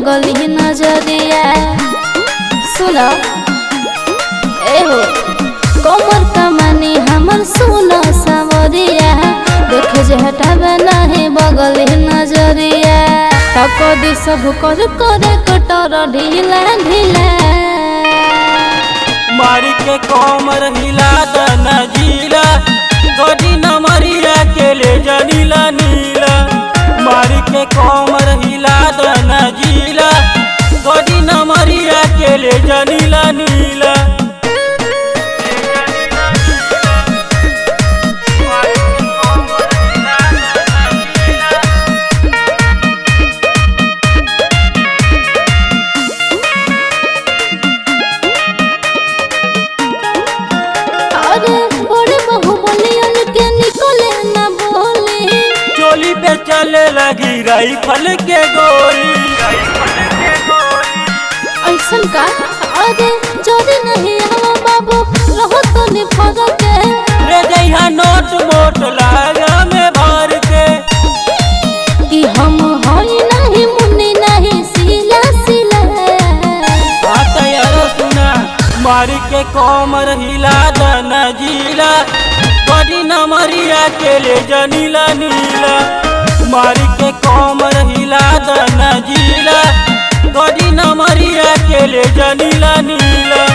बगली नजरिया सुनो ए हो कमर कमानी हमर सुनो सावरिया देखे जे हटावे नहीं बगली नजरिया तक दी सब कर करे कटर ढीला ढीला मारी के कमर हिला दना जिला गडी नमरिया के ले जनीला नीला मारी के कमर हिला दना जिला गडी नमरिया के ले जनीला नीला चोली पे चले लगी राइफल के गोली ऐसन का अरे जोड़ी नहीं हवा बाबू रहो तो नहीं फरक ले जइहा नोट मोट लागा में भर के कि हम होई नहीं मुन्नी नहीं सिला सिला आता यारो सुना मारी के कमर हिला दना जिला गडी नमरिया के ले जनीला नीला मारी के कमर हिला दना जिला गडी नमरिया के ले जनीला नीला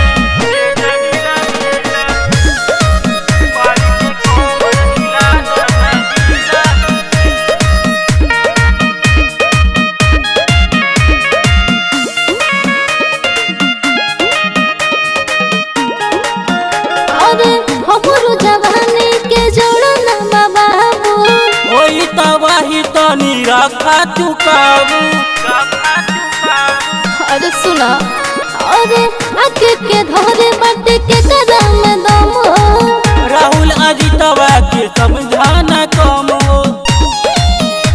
अरे हमरो जवानी के जोड़ा ना बाबू ओई तवाही तनी रखा चुकाबू अरे सुना अरे आके के धरे बाटे के करम दम राहुल अजीतवा के समझाना कम हो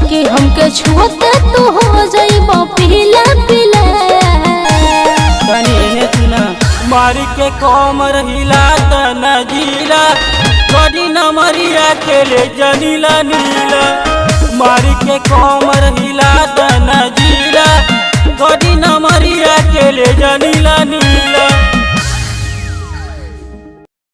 कि हमके छुअते तो हो जाइबो पीला पीला तनी एने सुना मारी के कमर हिला दना जिला गडी नमरिया के ले जनीला नीला मारी के कमर हिला दना जिला गडी नमरिया के ले जनीला नीला।